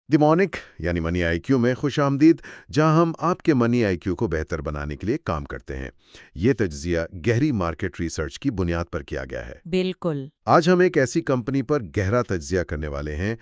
The morning यानी money IQ में खुशामदीद, जहां हम आपके मनी आईक्यू को बेहतर बनाने के लिए काम करते हैं। ये तज्जिया गहरी मार्केट रिसर्च की बुनियाद पर किया गया है। बिल्कुल। आज हम एक ऐसी कंपनी पर गहरा तज्जिया करने वाले हैं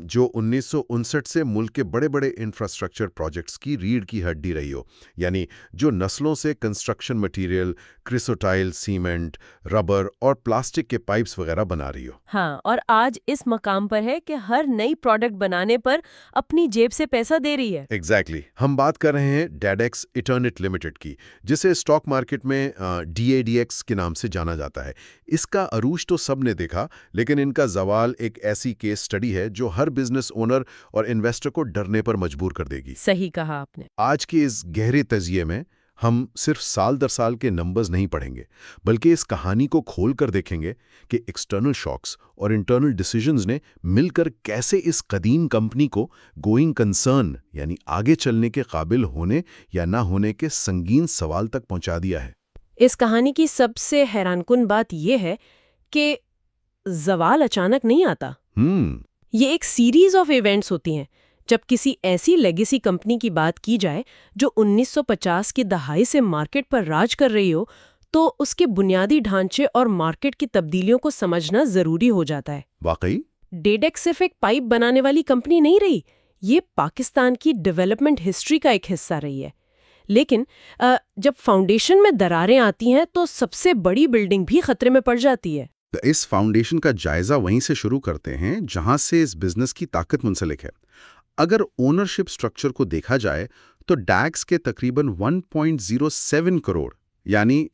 जो 1959 से मुल्क के बड़े बड़े इंफ्रास्ट्रक्चर प्रोजेक्ट्स की रीढ़ की हड्डी रही हो, यानी जो नस्लों से कंस्ट्रक्शन मटेरियल, क्रिसोटाइल सीमेंट, रबर और प्लास्टिक के पाइप्स वगैरह बना रही हो। हाँ, और आज इस मकाम पर है कि हर नई प्रोडक्ट बनाने पर अपनी जेब से पैसा दे रही है। एग्जैक्टली हम बात कर रहे हैं डैडेक्स इटर्निट लिमिटेड की, जिसे स्टॉक मार्केट में DADX के नाम से जाना जाता है। इसका अरूज तो सबने देखा, लेकिन इनका जवाल एक ऐसी केस स्टडी है जो हर बिजनेस ओनर और इन्वेस्टर को डरने पर मजबूर कर देगी। सही कहा आपने। आज के इस गहरे तजिए में हम सिर्फ साल दर साल के नंबर्स नहीं पढ़ेंगे, बल्कि इस कहानी को खोल कर देखेंगे कि एक्सटर्नल शॉक्स और इंटरनल डिसीजंस ने मिलकर कैसे इस कदीम कंपनी को गोइंग कंसर्न यानी आगे चलने के काबिल होने या ना होने के संगीन सवाल तक पहुंचा दिया है। इस कहानी की सबसे हैरानकुन बात यह है कि जवाल अचानक नहीं आता। ये एक सीरीज ऑफ इवेंट्स होती हैं। जब किसी ऐसी लेगेसी कंपनी की बात की जाए जो 1950 की दहाई से मार्केट पर राज कर रही हो, तो उसके बुनियादी ढांचे और मार्केट की तब्दीलियों को समझना जरूरी हो जाता है। वाकई डेडेक्स सिर्फ एक पाइप बनाने वाली कंपनी नहीं रही, ये पाकिस्तान की डेवलपमेंट हिस्ट्री का एक हिस्सा रही है। लेकिन जब फाउंडेशन में दरारें आती हैं तो सबसे बड़ी बिल्डिंग भी खतरे में पड़ जाती है। तो इस फाउंडेशन का जायजा वहीं से शुरू करते हैं जहां से इस बिजनेस की ताकत मुंसलिक है। अगर ओनरशिप स्ट्रक्चर को देखा जाए तो डैक्स के तकरीबन 1.07 करोड़ यानी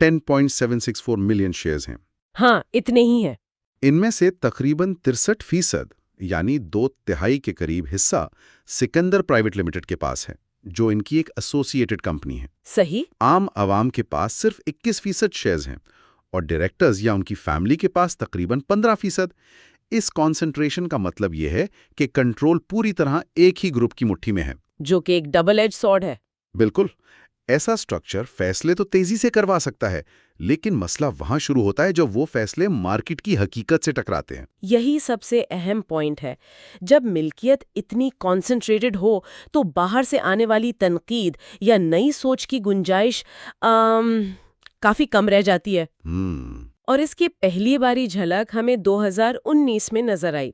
10.764 मिलियन शेयर्स हैं। हाँ, इतने ही हैं। इनमें से तकरीबन 63% यानी 2/3 के करीब हिस्सा सिकंदर प्राइवेट लिमिटेड के पास है, जो इनकी एक एसोसिएटेड कंपनी है। सही। आम आवाम के पास सिर्फ 21% शेयर्स हैं और डायरेक्टर्स या उनकी फैमिली के पास तकरीबन 15%। इस कॉन्सेंट्रेशन का मतलब यह है कि कंट्रोल पूरी तरह एक ही ग्रुप की मुट्ठी में है, जो कि एक डबल एज सॉर्ड है। बिल्कुल। ऐसा स्ट्रक्चर फैसले तो तेजी से करवा सकता है, लेकिन मसला वहां शुरू होता है जब वो फैसले मार्केट की हकीकत से टकराते हैं। यही सबसे अहम पॉइंट है। जब मिल्कियत इतनी कॉन्सेंट्रेटेड हो तो बाहर से आने वाली तनकीद या नई सोच की गुंजाइश काफी कम रह जाती है। और इसकी पहली बारी झलक हमें 2019 में नजर आई।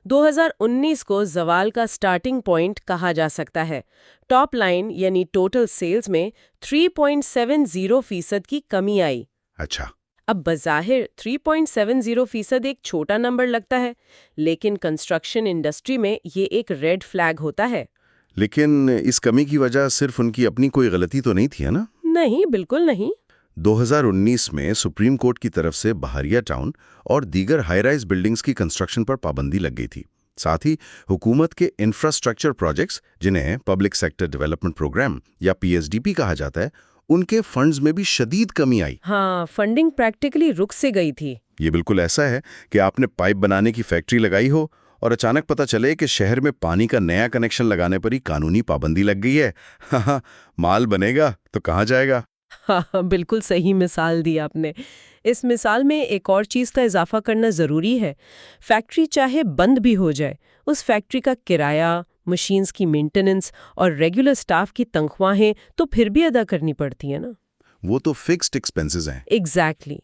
2019 को जवाल का स्टार्टिंग पॉइंट कहा जा सकता है। टॉप लाइन यानी टोटल सेल्स में 3.70% की कमी आई। अच्छा। अब बज़ाहिर 3.70% एक छोटा नंबर लगता है, लेकिन कंस्ट्रक्शन इंडस्ट्री में ये एक रेड फ्लैग होता है। लेकिन इस कमी की वजह सिर्फ उनकी अपनी कोई गलती तो नहीं थी, है ना? नहीं, बिल्कुल नहीं। 2019 में सुप्रीम कोर्ट की तरफ से बहारिया टाउन और दीगर हाई राइज बिल्डिंग्स की कंस्ट्रक्शन पर पाबंदी लग गई थी। साथ ही हुकूमत के इंफ्रास्ट्रक्चर प्रोजेक्ट्स, जिन्हें पब्लिक सेक्टर डेवलपमेंट प्रोग्राम या PSDP कहा जाता है, उनके फंड्स में भी शदीद कमी आई। हाँ, फंडिंग प्रैक्टिकली रुक से गई थी। ये बिल्कुल ऐसा है कि आपने पाइप बनाने की फैक्ट्री लगाई हो और अचानक पता चले कि शहर में पानी का नया कनेक्शन लगाने पर ही कानूनी पाबंदी लग गई है। हाँ, माल बनेगा तो कहाँ जाएगा? हाँ, बिल्कुल सही मिसाल दी आपने। इस मिसाल में एक और चीज़ का इजाफा करना ज़रूरी है। फैक्ट्री चाहे बंद भी हो जाए, उस फैक्ट्री का किराया, मशीन्स की मेंटेनेंस और रेगुलर स्टाफ की तनख्वाहें तो फिर भी अदा करनी पड़ती है ना। वो तो फिक्स्ड एक्सपेंसेस हैं। एग्जैक्टली।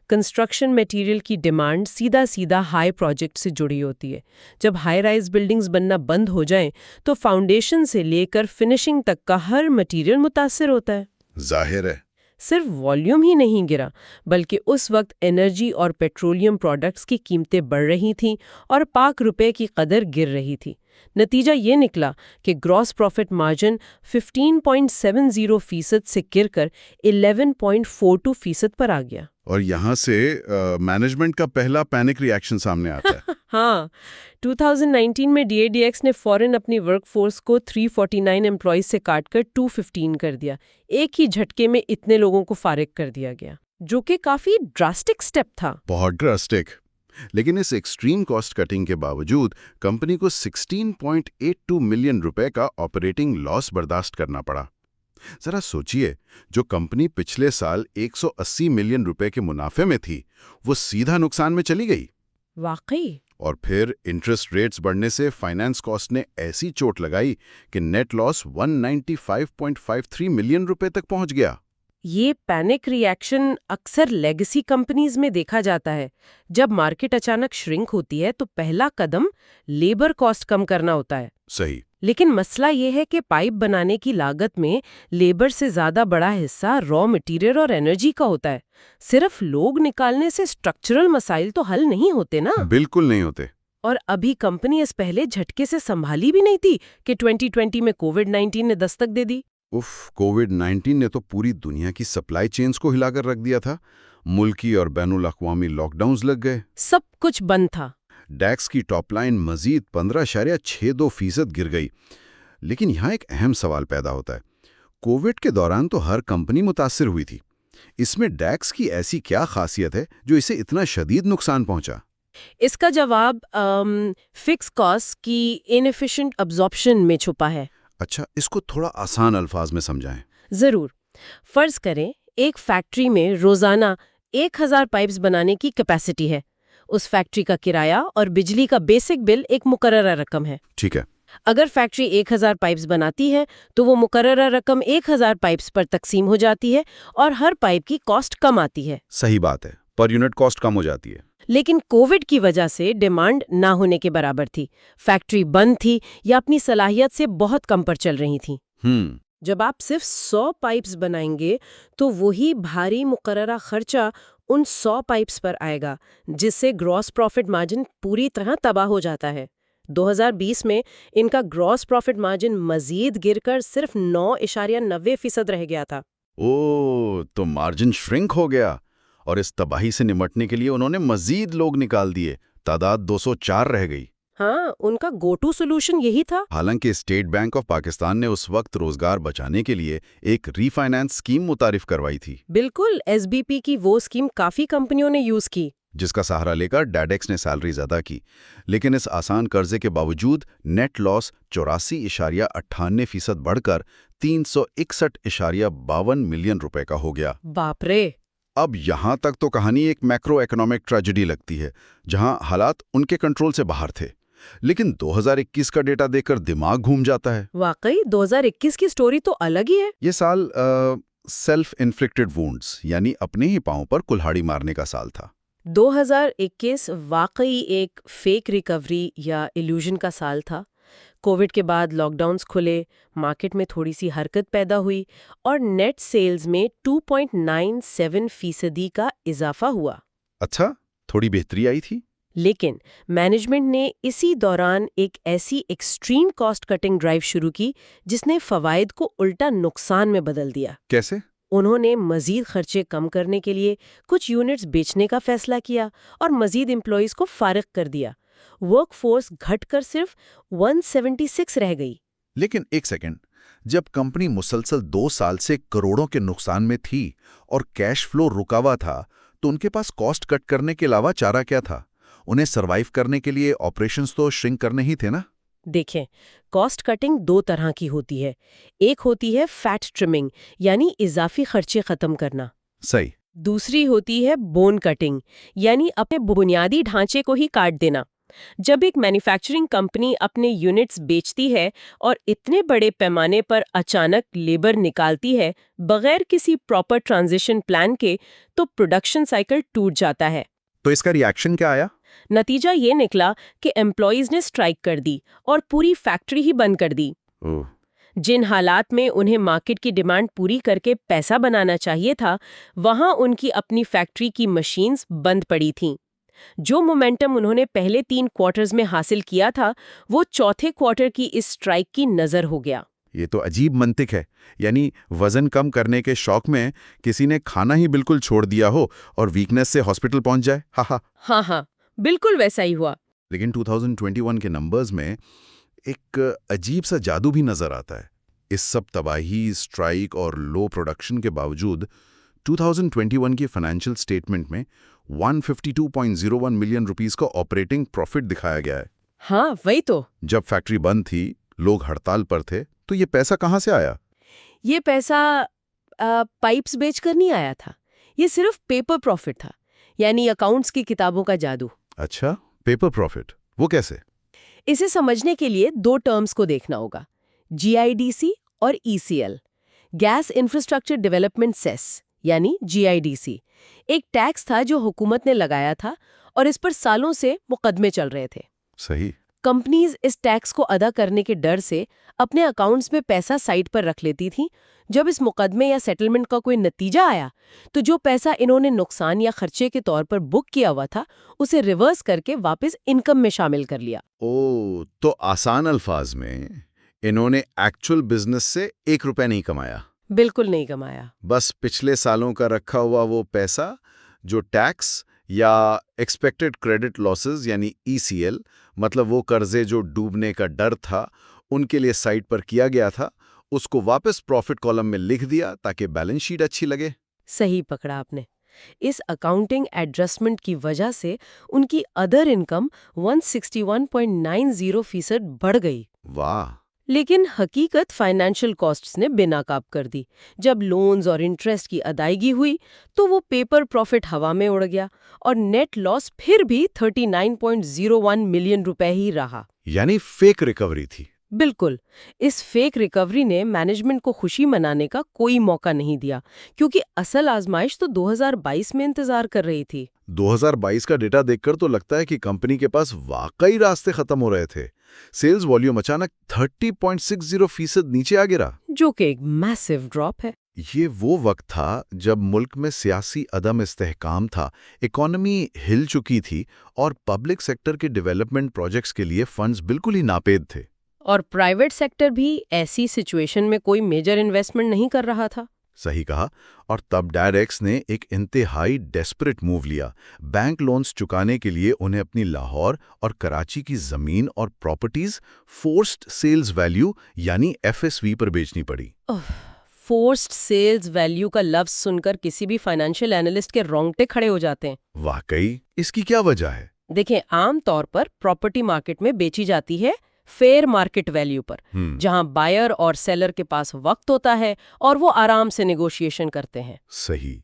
कंस्ट्रक्शन मटेरियल की डिमांड सीधा सीधा हाई प्रोजेक्ट से जुड़ी होती है। जब हाई राइज बिल्डिंग्स बनना बंद हो जाएं, तो फाउंडेशन से लेकर फिनिशिंग तक का हर मटेरियल मुतासिर होता है। जाहिर है। सिर्फ वॉल्यूम ही नहीं गिरा, बल्कि उस वक्त एनर्जी और पेट्रोलियम प्रोडक्ट्स की कीमतें बढ़ रही थीं और पाक रुपए की कदर गिर रही थी। नतीजा ये निकला कि ग्रॉस प्रॉफिट मार्जिन 15.70% से गिरकर 11.42% पर आ गया। और यहाँ से मैनेजमेंट का पहला पैनिक रिएक्शन सामने आता है। हाँ, 2019 में DADX ने फौरन अपनी वर्कफोर्स को 349 एम्प्लॉइज से काटकर 215 कर दिया। एक ही झटके में इतने लोगों को फारिग कर दिया गया, जो कि काफी ड्रास्टिक स्टेप था। बहुत ड्रास्टिक। लेकिन इस एक्सट्रीम कॉस्ट कटिंग के बावजूद कंपनी को 16.82 मिलियन रुपए का ऑपरेटिंग लॉस बर्दाश्त करना पड़ा। जरा सोचिए, जो कंपनी पिछले साल 180 मिलियन रुपए के मुनाफे में थी, वो सीधा नुकसान में चली गई। वाकई। और फिर इंटरेस्ट रेट्स बढ़ने से फाइनेंस कॉस्ट ने ऐसी चोट लगाई कि नेट लॉस 195.53 मिलियन रुपए तक पहुंच गया। ये पैनिक रिएक्शन अक्सर लेगेसी कंपनीज में देखा जाता है। जब मार्केट अचानक श्रिंक होती है तो पहला कदम लेबर कॉस्ट कम करना होता है। सही। लेकिन मसला ये है कि पाइप बनाने की लागत में लेबर से ज्यादा बड़ा हिस्सा रॉ मटेरियल और एनर्जी का होता है। सिर्फ लोग निकालने से स्ट्रक्चरल मसाइल तो हल नहीं होते ना। बिल्कुल नहीं होते। और अभी कंपनी इस पहले झटके से संभाली भी नहीं थी कि 2020 में कोविड-19 ने दस्तक दे दी। कोविड-19 ने तो पूरी दुनिया की सप्लाई चेन्स को हिलाकर रख दिया था। मुल्की और बैनुल अक़वामी लॉकडाउन्स लग गए। सब कुछ बंद था। डैक्स की टॉप लाइन मजीद 15.62% गिर गई। लेकिन यहाँ एक अहम सवाल पैदा होता है। कोविड के दौरान तो हर कंपनी मुतासिर हुई थी। इसमें डैक्स की ऐसी क्या खासियत है जो इसे इतना शदीद नुकसान पहुंचा? इसका जवाब फिक्स कॉस्ट की इनएफिशिएंट अब्जॉर्प्शन में छुपा है। अच्छा, इसको थोड़ा आसान अल्फाज में समझाएं। जरूर। फर्ज करें एक फैक्ट्री में रोजाना 1000 पाइप्स बनाने की कैपेसिटी है। उस फैक्ट्री का किराया और बिजली का बेसिक बिल एक मुकर्ररा रकम है। ठीक है। अगर फैक्ट्री 1000 पाइप्स बनाती है तो वो मुकर्ररा रकम 1000 पाइप्स पर तकसीम हो जाती है और हर पाइप की कॉस्ट कम आती है। सही बात है, पर यूनिट कॉस्ट कम हो जाती है। लेकिन कोविड की वजह से डिमांड ना होने के बराबर थी। फैक्ट्री बंद थी या अपनी सलाहियत से बहुत कम पर चल रही थी। जब आप सिर्फ 100 पाइप्स बनाएंगे तो वही भारी मुकर्ररा खर्चा उन 100 पाइप्स पर आएगा, जिससे ग्रॉस प्रॉफिट मार्जिन पूरी तरह तबाह हो जाता है। 2020 में इनका ग्रॉस प्रॉफिट मार्जिन मजीद गिरकर सिर्फ 9.90% रह गया था। ओह, तो मार्जिन श्रिंक हो गया और इस तबाही से निपटने के लिए उन्होंने मजीद लोग निकाल दिए। तादाद 204 रह गई। हाँ, उनका गो टू सोल्यूशन यही था। हालांकि स्टेट बैंक ऑफ पाकिस्तान ने उस वक्त रोजगार बचाने के लिए एक रीफाइनेंस स्कीम मुतारिफ करवाई थी। बिल्कुल, एसबीपी की वो स्कीम काफी कंपनियों ने यूज की, जिसका सहारा लेकर डैडेक्स ने सैलरीज अदा की। लेकिन इस आसान कर्जे के बावजूद नेट लॉस 84.98% बढ़कर 361.52 मिलियन रुपए का हो गया। बाप रे। अब यहाँ तक तो कहानी एक मैक्रो इकोनॉमिक ट्रेजेडी लगती है, जहाँ हालात उनके कंट्रोल से बाहर थे। लेकिन 2021 का डेटा देखकर दिमाग घूम जाता है। वाकई 2021 की स्टोरी तो अलग ही है। ये साल सेल्फ इन्फ्लिक्टेड वुंड्स यानी अपने ही पांव पर कुल्हाड़ी मारने का साल था। 2021 वाकई एक फेक रिकवरी या इल्यूजन का साल था। कोविड के बाद लॉकडाउन्स खुले, मार्केट में थोड़ी सी हरकत पैदा हुई और नेट सेल्स में 2.97% का इजाफा हुआ। अच्छा, थोड़ी बेहतरी आई थी। लेकिन मैनेजमेंट ने इसी दौरान एक ऐसी एक्सट्रीम कॉस्ट कटिंग ड्राइव शुरू की जिसने फवायद को उल्टा नुकसान में बदल दिया। कैसे? उन्होंने मजीद खर्चे कम करने के लिए कुछ यूनिट्स बेचने का फैसला किया और मजीद एम्प्लॉइज को फारिग कर दिया। वर्कफोर्स घटकर सिर्फ 176 रह गई। लेकिन एक सेकंड, जब कंपनी मुसलसल 2 साल से करोड़ों के नुकसान में थी और कैश फ्लो रुका हुआ था, तो उनके पास कॉस्ट कट करने के अलावा चारा क्या था? उन्हें सरवाइव करने के लिए ऑपरेशंस तो श्रिंक करने ही थे ना? देखें, कॉस्ट कटिंग 2 तरह की होती है। एक होती है फैट ट्रिमिंग, यानी इजाफी खर्चे खत्म करना। सही। दूसरी होती है बोन कटिंग, यानी अपने बुनियादी ढांचे को ही काट देना। जब एक मैन्युफैक्चरिंग कंपनी अपने यूनिट्स बेचती है और इतने बड़े पैमाने पर अचानक लेबर निकालती है बगैर किसी प्रॉपर ट्रांजिशन प्लान के, तो प्रोडक्शन साइकिल टूट जाता है। तो इसका रिएक्शन क्या आया? नतीजा ये निकला कि एम्प्लॉइज ने स्ट्राइक कर दी और पूरी फैक्ट्री ही बंद कर दी। जिन हालात में उन्हें मार्केट की डिमांड पूरी करके पैसा बनाना चाहिए था, वहां उनकी अपनी फैक्ट्री की मशीन्स बंद पड़ी थीं। जो मोमेंटम उन्होंने पहले 3 क्वार्टर्स में हासिल किया था, वो चौथे क्वार्टर की इस स्ट्राइक की नजर हो गया। ये तो अजीब मंतिक है। यानी वजन कम करने के शौक में किसी ने खाना ही बिल्कुल छोड़ दिया हो और वीकनेस से हॉस्पिटल पहुंच जाए। हाँ, बिल्कुल वैसा ही हुआ। लेकिन 2021 के नंबर्स में एक अजीब सा जादू भी नजर आता है। इस सब तबाही, स्ट्राइक और लो प्रोडक्शन के बावजूद 2021 की फाइनेंशियल स्टेटमेंट में 152.01 मिलियन रुपीस का ऑपरेटिंग प्रॉफिट दिखाया गया है। हाँ, वही तो। जब फैक्ट्री बंद थी, लोग हड़ताल पर थे, तो ये पैसा कहाँ से आया? ये पैसा पाइप्स बेचकर नहीं आया था। ये सिर्फ पेपर प्रॉफिट था, यानी अकाउंट्स की किताबों का जादू। अच्छा, पेपर प्रॉफिट, वो कैसे? इसे समझने के लिए दो टर्म्स को देखना होगा, GIDC और ECL, gas infrastructure development cess यानी GIDC। एक टैक्स था जो हुकूमत ने लगाया था और इस पर सालों से मुकदमे चल रहे थे। सही। कंपनीज इस टैक्स को अदा करने के डर से अपने अकाउंट्स में पैसा साइड पर रख लेती थी। जब इस मुकदमे या सेटलमेंट का कोई नतीजा आया तो जो पैसा इन्होंने नुकसान या खर्चे के तौर पर बुक किया हुआ था उसे रिवर्स करके वापस इनकम में शामिल कर लिया। तो आसान अल्फाज में इन्होंने एक्चुअल बिजनेस से 1 रुपया नहीं कमाया। बिल्कुल नहीं कमाया। बस पिछले सालों का रखा हुआ वो पैसा जो टैक्स या एक्सपेक्टेड क्रेडिट लॉसेस यानी ECL, मतलब वो कर्जे जो डूबने का डर था उनके लिए साइड पर किया गया था, उसको वापस प्रॉफिट कॉलम में लिख दिया ताकि बैलेंस शीट अच्छी लगे। सही पकड़ा आपने। इस अकाउंटिंग एडजस्टमेंट की वजह से उनकी अदर इनकम 161.90% बढ़ गई। वाह। लेकिन हकीकत फाइनेंशियल कॉस्ट्स ने बेनकाब कर दी। जब लोन्स और इंटरेस्ट की अदायगी हुई तो वो पेपर प्रॉफिट हवा में उड़ गया और नेट लॉस फिर भी 39.01 मिलियन रुपए ही रहा। यानी फेक रिकवरी थी। बिल्कुल। इस फेक रिकवरी ने मैनेजमेंट को खुशी मनाने का कोई मौका नहीं दिया, क्योंकि असल आजमाइश तो 2022 में इंतजार कर रही थी। 2022 का डेटा देखकर तो लगता है कि कंपनी के पास वाकई रास्ते खत्म हो रहे थे। सेल्स वॉल्यूम अचानक 30.60% नीचे आ गिरा, जो कि एक मैसिव ड्रॉप है। ये वो वक्त था जब मुल्क में सियासी अदम इस्तेहकाम था, इकोनॉमी हिल चुकी थी और पब्लिक सेक्टर के डेवलपमेंट प्रोजेक्ट्स के लिए फंड्स बिल्कुल ही नापेद थे। और प्राइवेट सेक्टर भी ऐसी सिचुएशन में कोई मेजर इन्वेस्टमेंट नहीं कर रहा था। सही कहा। और तब डायरेक्स ने एक इंतहाई डेस्परेट मूव लिया। बैंक लोन्स चुकाने के लिए उन्हें अपनी लाहौर और कराची की जमीन और प्रॉपर्टीज फोर्स्ड सेल्स वैल्यू यानी FSV पर बेचनी पड़ी। फोर्स्ड सेल्स वैल्यू का लफ्ज सुनकर किसी भी फाइनेंशियल एनालिस्ट के रोंगटे खड़े हो जाते हैं। वाकई, इसकी क्या वजह है? देखें, आमतौर पर प्रॉपर्टी मार्केट में बेची जाती है फेयर मार्केट वैल्यू पर, जहां बायर और सेलर के पास वक्त होता है और वो आराम से नेगोशिएशन करते हैं। सही।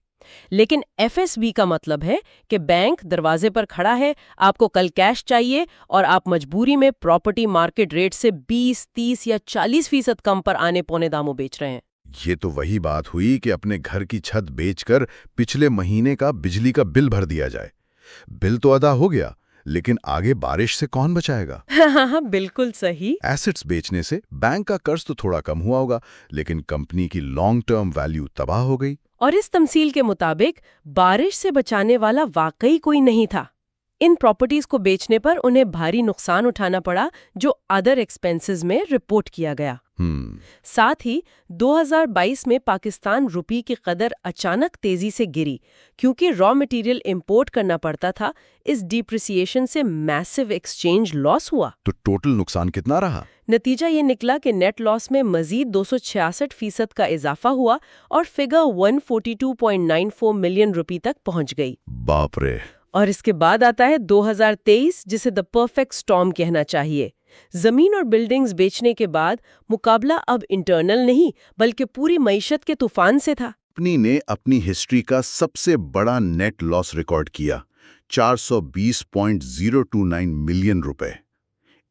लेकिन FSB का मतलब है कि बैंक दरवाजे पर खड़ा है, आपको कल कैश चाहिए और आप मजबूरी में प्रॉपर्टी मार्केट रेट से 20, 30 या 40% कम पर आने पौने दामों बेच रहे हैं। ये तो वही बात हुई कि अपने घर की छत बेचकर पिछले महीने का बिजली का बिल भर दिया जाए। बिल तो अदा हो गया, लेकिन आगे बारिश से कौन बचाएगा? हाँ, बिल्कुल सही। एसेट्स बेचने से बैंक का कर्ज तो थोड़ा कम हुआ होगा, लेकिन कंपनी की लॉन्ग टर्म वैल्यू तबाह हो गई। और इस तमसील के मुताबिक बारिश से बचाने वाला वाकई कोई नहीं था। इन प्रॉपर्टीज को बेचने पर उन्हें भारी नुकसान उठाना पड़ा, जो अदर एक्सपेंसेस में रिपोर्ट किया गया। साथ ही 2022 में पाकिस्तान रुपये की कदर अचानक तेजी से गिरी, क्योंकि रॉ मटेरियल इंपोर्ट करना पड़ता था। इस डिप्रिसिएशन से मैसिव एक्सचेंज लॉस हुआ। तो टोटल नुकसान कितना रहा? नतीजा ये निकला कि नेट लॉस में मजीद 266% का इजाफा हुआ और फिगर 142.94 मिलियन रुपए तक पहुंच गई। बाप रे। और इसके बाद आता है 2023, जिसे द परफेक्ट स्टॉर्म कहना चाहिए। जमीन और बिल्डिंग्स बेचने के बाद मुकाबला अब इंटरनल नहीं बल्कि पूरी मईशत के तूफान से था। कंपनी ने अपनी हिस्ट्री का सबसे बड़ा नेट लॉस रिकॉर्ड किया, 420.029 मिलियन रुपए।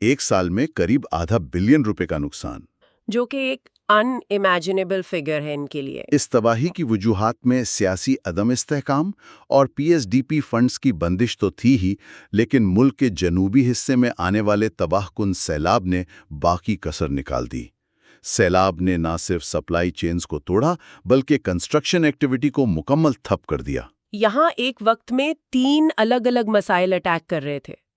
एक साल में करीब आधा बिलियन रुपए का नुकसान, जो कि एक अनइमेजिनेबल फिगर है इनके लिए। इस तबाही की वजूहात में सियासी अदम इस्तेहकाम और PSDP फंड्स की बंदिश तो थी ही, लेकिन मुल्क के जनूबी हिस्से में आने वाले तबाहकुन सैलाब ने बाकी कसर निकाल दी। सैलाब ने न सिर्फ सप्लाई चेन्स को तोड़ा, बल्कि कंस्ट्रक्शन एक्टिविटी को मुकम्मल ठप कर दिया। यहाँ एक वक्त में 3 अलग-अलग मसाइल अटैक कर रहे थे।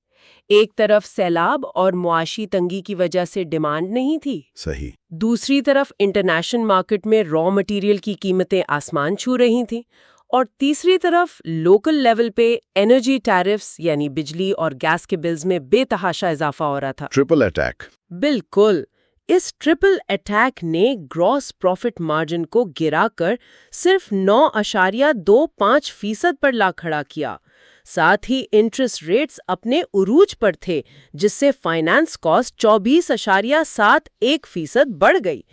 एक तरफ सैलाब और मुआशी तंगी की वजह से डिमांड नहीं थी। सही। दूसरी तरफ इंटरनेशनल मार्केट में रॉ मटेरियल की कीमतें आसमान छू रही थीं। और तीसरी तरफ लोकल लेवल पे एनर्जी टैरिफ्स यानी बिजली और गैस के बिल्स में बेतहाशा इजाफा हो रहा था। Triple attack. बिल्कुल। इस ट्रिपल अटैक ने ग्रॉस प्रॉफिट मार्जिन को गिराकर सिर्फ 9.25% पर ला खड़ा किया। साथ ही इंटरेस्ट रेट्स अपने उरूज पर थे, जिससे फाइनेंस कॉस्ट 24.71% बढ़ गई।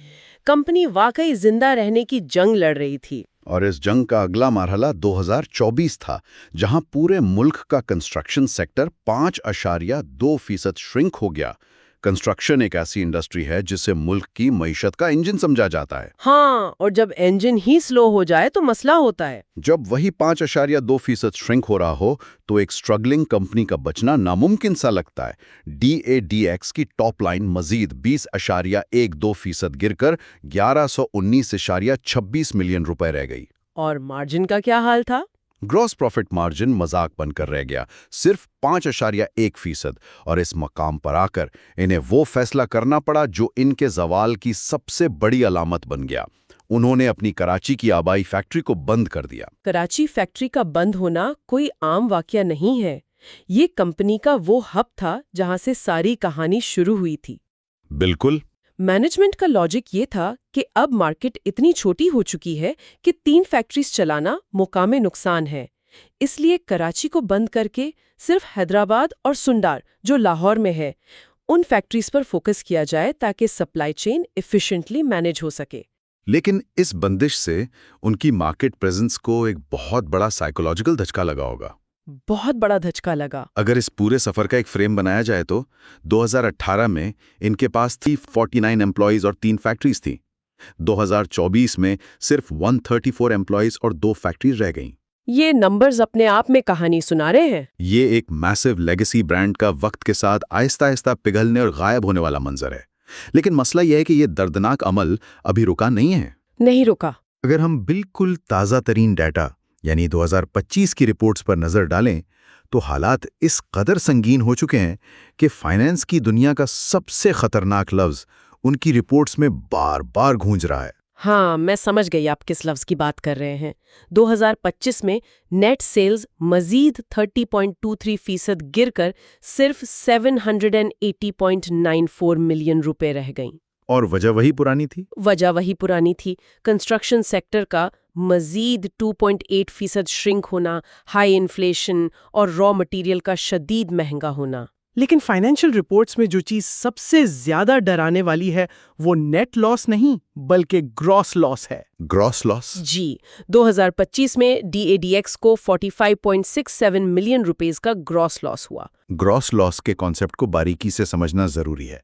कंपनी वाकई जिंदा रहने की जंग लड़ रही थी। और इस जंग का अगला मरहला 2024 था, जहां पूरे मुल्क का कंस्ट्रक्शन सेक्टर 5.2% श्रिंक हो गया। कंस्ट्रक्शन एक ऐसी इंडस्ट्री है जिसे मुल्क की मईशत का इंजन समझा जाता है। हाँ, और जब इंजन ही स्लो हो जाए तो मसला होता है। जब वही 5.2% श्रिंक हो रहा हो तो एक स्ट्रगलिंग कंपनी का बचना नामुमकिन सा लगता है। DADX की टॉप लाइन मजीद 20.12% गिरकर 1119.26 मिलियन रुपए रह गई। और मार्जिन का क्या हाल था? ग्रॉस प्रॉफिट मार्जिन मजाक बनकर रह गया, सिर्फ 5.1%। और इस मकाम पर आकर इन्हें वो फैसला करना पड़ा जो इनके जवाल की सबसे बड़ी अलामत बन गया। उन्होंने अपनी कराची की आबाई फैक्ट्री को बंद कर दिया। कराची फैक्ट्री का बंद होना कोई आम वाकया नहीं है। ये कंपनी का वो हब था जहां से सारी कहानी शुरू हुई थी। बिल्कुल। मैनेजमेंट का लॉजिक ये था कि अब मार्केट इतनी छोटी हो चुकी है कि 3 फैक्ट्रीज चलाना मुकामे नुकसान है। इसलिए कराची को बंद करके सिर्फ हैदराबाद और सुंडार, जो लाहौर में है, उन फैक्ट्रीज पर फोकस किया जाए ताकि सप्लाई चेन एफिशिएंटली मैनेज हो सके। लेकिन इस बंदिश से उनकी मार्केट प्रेजेंस को एक बहुत बड़ा साइकोलॉजिकल धचका लगा होगा। बहुत बड़ा धचका लगा। अगर इस पूरे सफर का एक फ्रेम बनाया जाए तो 2018 में इनके पास थी 49 एम्प्लॉइज और 3 फैक्ट्रीज थी। 2024 में सिर्फ 134 एम्प्लॉइज और 2 फैक्ट्रीज रह गईं। ये नंबर्स अपने आप में कहानी सुना रहे हैं। ये एक मैसिव लेगेसी ब्रांड का वक्त के साथ आहिस्ता आहिस्ता पिघलने और गायब होने वाला मंजर है। लेकिन मसला यह है कि ये दर्दनाक अमल अभी रुका नहीं है। नहीं रुका। अगर हम बिल्कुल ताज़ा तरीन डाटा यानी 2025 की रिपोर्ट्स पर नज़र डालें तो हालात इस कदर संगीन हो चुके हैं कि फाइनेंस की दुनिया का सबसे खतरनाक लफ्ज़ उनकी रिपोर्ट्स में बार बार गूंज रहा है। हाँ, मैं समझ गई आप किस लफ्ज़ की बात कर रहे हैं। 2025 में नेट सेल्स मजीद 30.23% गिरकर सिर्फ 780.94 मिलियन रुपए रह गईं। और वजह वही पुरानी थी। कंस्ट्रक्शन सेक्टर का मजीद 2.8% श्रिंक होना, हाई इन्फ्लेशन और रॉ मटेरियल का शदीद महंगा होना। लेकिन फाइनेंशियल रिपोर्ट्स में जो चीज सबसे ज्यादा डराने वाली है वो नेट लॉस नहीं बल्कि ग्रॉस लॉस है। Gross loss? जी, 2025 में DADX को 45.67 मिलियन रुपीस का ग्रॉस लॉस हुआ। ग्रॉस लॉस के कॉन्सेप्ट को बारीकी से समझना जरूरी है।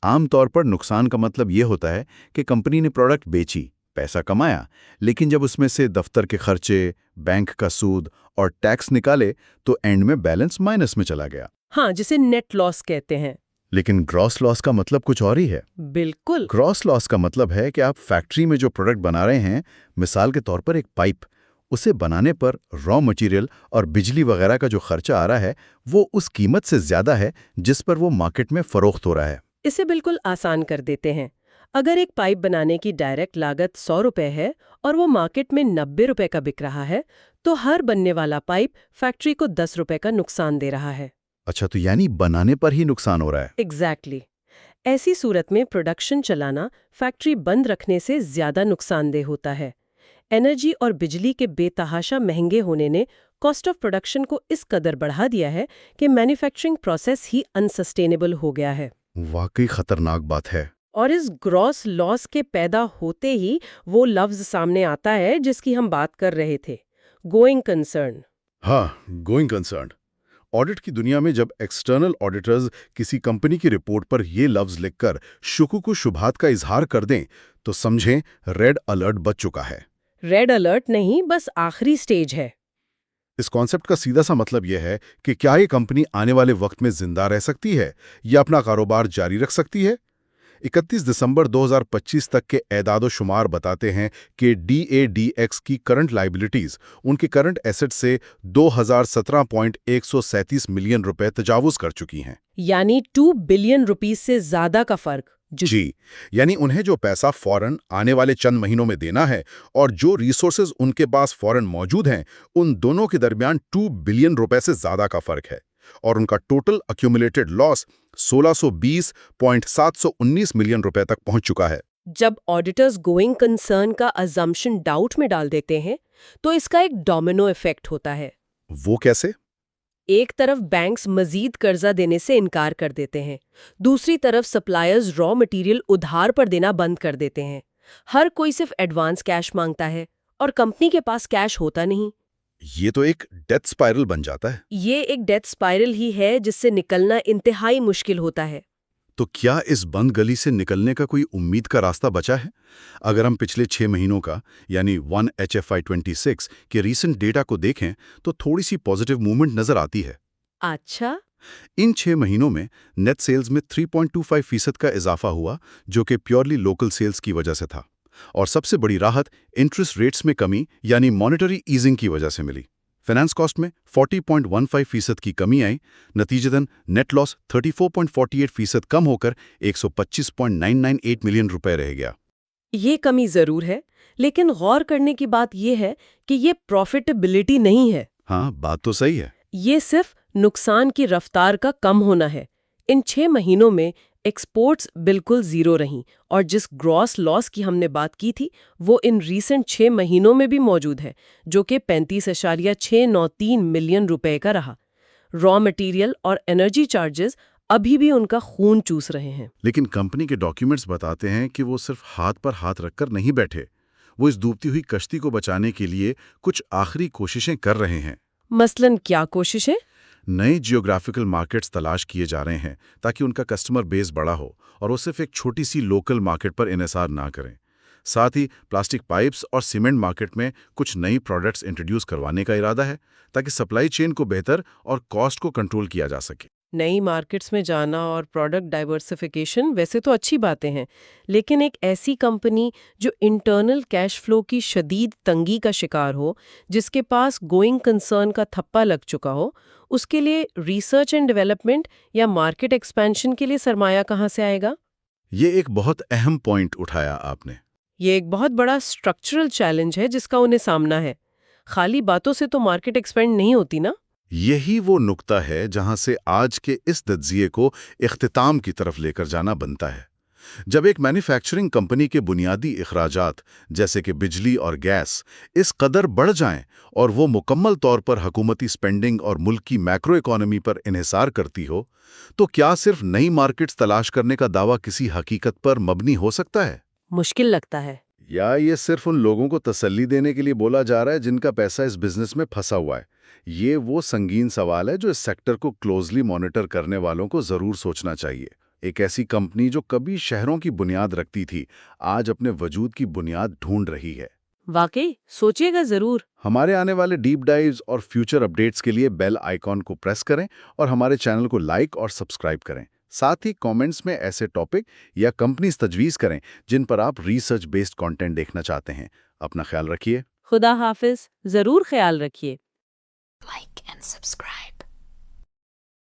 आमतौर पर नुकसान का मतलब ये होता है कि कंपनी ने प्रोडक्ट बेची, पैसा कमाया, लेकिन जब उसमें से दफ्तर के खर्चे, बैंक का सूद और टैक्स निकाले तो एंड में बैलेंस माइनस में चला गया। हाँ, जिसे नेट लॉस कहते हैं। लेकिन ग्रॉस लॉस का मतलब कुछ और ही है। बिल्कुल। ग्रॉस लॉस का मतलब है कि आप फैक्ट्री में जो प्रोडक्ट बना रहे हैं, मिसाल के तौर पर एक पाइप, उसे बनाने पर रॉ मटेरियल और बिजली वगैरह का जो खर्चा आ रहा है वो उस कीमत से ज्यादा है जिस पर वो मार्केट में फरोख्त हो रहा है। इसे बिल्कुल आसान कर देते हैं। अगर एक पाइप बनाने की डायरेक्ट लागत 100 रुपए है और वो मार्केट में 90 रुपए का बिक रहा है, तो हर बनने वाला पाइप फैक्ट्री को 10 रुपए का नुकसान दे रहा है। अच्छा, तो यानी बनाने पर ही नुकसान हो रहा है। एग्जैक्टली। ऐसी सूरत में प्रोडक्शन चलाना फैक्ट्री बंद रखने से ज्यादा नुकसानदेह होता है। एनर्जी और बिजली के बेतहाशा महंगे होने ने कॉस्ट ऑफ प्रोडक्शन को इस कदर बढ़ा दिया है कि मैन्युफैक्चरिंग प्रोसेस ही अनसस्टेनेबल हो गया है। वाकई खतरनाक बात है। और इस ग्रॉस लॉस के पैदा होते ही वो लफ्ज सामने आता है जिसकी हम बात कर रहे थे, गोइंग कंसर्न। हाँ, गोइंग कंसर्न। ऑडिट की दुनिया में जब एक्सटर्नल ऑडिटर्स किसी कंपनी की रिपोर्ट पर ये लफ्ज लिखकर शुकुकु शुभात का इजहार कर दें तो समझें रेड अलर्ट बच चुका है। रेड अलर्ट नहीं, बस आखिरी स्टेज है। इस कॉन्सेप्ट का सीधा सा मतलब यह है कि क्या ये कंपनी आने वाले वक्त में जिंदा रह सकती है या अपना कारोबार जारी रख सकती है। 31 दिसंबर 2025 तक के एदादो शुमार बताते हैं कि DADX की करंट लाइबिलिटीज उनके करंट एसेट से 2017.137 मिलियन रुपए तजावुज कर चुकी हैं। यानी 2 बिलियन रुपीस से ज्यादा का फर्क। जी, यानी उन्हें जो पैसा फौरन आने वाले चंद महीनों में देना है और जो रिसोर्सेज उनके पास फौरन मौजूद हैं, उन दोनों के दरमियान 2 बिलियन रुपए से ज्यादा का फर्क है। और उनका टोटल अक्यूमुलेटेड लॉस 1620.719 मिलियन रुपए तक पहुंच चुका है। जब ऑडिटर्स गोइंग कंसर्न का अजम्पशन डाउट में डाल देते हैं तो इसका एक डोमिनो इफेक्ट होता है। वो कैसे? एक तरफ बैंक्स मजीद कर्जा देने से इनकार कर देते हैं, दूसरी तरफ सप्लायर्स रॉ मटेरियल उधार पर देना बंद कर देते हैं। हर कोई सिर्फ एडवांस कैश मांगता है और कंपनी के पास कैश होता नहीं। ये तो एक डेथ स्पाइरल बन जाता है। ये एक डेथ स्पाइरल ही है जिससे निकलना इंतहाई मुश्किल होता है। तो क्या इस बंद गली से निकलने का कोई उम्मीद का रास्ता बचा है? अगर हम पिछले 6 महीनों का यानी 1HFI26 के रीसेंट डेटा को देखें तो थोड़ी सी पॉजिटिव मूवमेंट नजर आती है। अच्छा। इन 6 महीनों में नेट सेल्स में 3.25% का इजाफा हुआ, जो कि प्योरली लोकल सेल्स की वजह से था। और सबसे बड़ी राहत इंटरेस्ट रेट्स में कमी यानी मॉनेटरी ईजिंग की वजह से मिली। फाइनेंस कॉस्ट में 40.15% की कमी आई। नतीजतन नेट लॉस 34.48% कम होकर 125.998 मिलियन रुपए रह गया। ये कमी जरूर है, लेकिन गौर करने की बात यह है कि ये प्रॉफिटेबिलिटी नहीं है। हाँ, बात तो सही है। ये सिर्फ नुकसान की रफ्तार का कम होना है। इन 6 महीनों में एक्सपोर्ट्स बिल्कुल जीरो रहीं और जिस ग्रॉस लॉस की हमने बात की थी वो इन रीसेंट 6 महीनों में भी मौजूद है, जो कि 35.693 मिलियन रुपए का रहा। रॉ मटेरियल और एनर्जी चार्जेस अभी भी उनका खून चूस रहे हैं। लेकिन कंपनी के डॉक्यूमेंट्स बताते हैं कि वो सिर्फ हाथ पर हाथ रखकर नहीं बैठे। वो इस डूबती हुई कश्ती को बचाने के लिए कुछ आखिरी कोशिशें कर रहे हैं। मसलन क्या कोशिशें? नए जियोग्राफिकल मार्केट्स तलाश किए जा रहे हैं ताकि उनका कस्टमर बेस बड़ा हो और वो सिर्फ एक छोटी सी लोकल मार्केट पर इन्हिसार ना करें। साथ ही प्लास्टिक पाइप्स और सीमेंट मार्केट में कुछ नई प्रोडक्ट्स इंट्रोड्यूस करवाने का इरादा है ताकि सप्लाई चेन को बेहतर और कॉस्ट को कंट्रोल किया जा सके। नई मार्केट्स में जाना और प्रोडक्ट डाइवर्सिफिकेशन वैसे तो अच्छी बातें हैं, लेकिन एक ऐसी कंपनी जो इंटरनल कैश फ्लो की शदीद तंगी का शिकार हो, जिसके पास गोइंग कंसर्न का थप्पा लग चुका हो, उसके लिए रिसर्च एंड डेवलपमेंट या मार्केट एक्सपेंशन के लिए सरमाया कहाँ से आएगा? ये एक बहुत अहम पॉइंट उठाया आपने। ये एक बहुत बड़ा स्ट्रक्चरल चैलेंज है जिसका उन्हें सामना है। खाली बातों से तो मार्केट एक्सपेंड नहीं होती ना। यही वो नुक्ता है जहां से आज के इस तज्जिए को इख्तिताम की तरफ लेकर जाना बनता है। जब एक मैन्युफैक्चरिंग कंपनी के बुनियादी इखराजात जैसे कि बिजली और गैस इस कदर बढ़ जाएं और वो मुकम्मल तौर पर हुकूमती स्पेंडिंग और मुल्क की मैक्रो इकोनॉमी पर इन्हिसार करती हो, तो क्या सिर्फ नई मार्केट्स तलाश करने का दावा किसी हकीकत पर मबनी हो सकता है? मुश्किल लगता है। या ये सिर्फ उन लोगों को तसल्ली देने के लिए बोला जा रहा है जिनका पैसा इस बिजनेस में फंसा हुआ है? ये वो संगीन सवाल है जो इस सेक्टर को क्लोजली मॉनिटर करने वालों को जरूर सोचना चाहिए। एक ऐसी कंपनी जो कभी शहरों की बुनियाद रखती थी, आज अपने वजूद की बुनियाद ढूंढ रही है। वाकई सोचिएगा जरूर। हमारे आने वाले डीप डाइव्स और फ्यूचर अपडेट्स के लिए बेल आइकॉन को प्रेस करें और हमारे चैनल को लाइक और सब्सक्राइब करें। साथ ही कमेंट्स में ऐसे टॉपिक या कंपनीज तजवीज़ करें जिन पर आप रिसर्च बेस्ड कंटेंट देखना चाहते हैं। अपना ख्याल रखिए। खुदा हाफिज। जरूर ख्याल रखिए। Like and subscribe.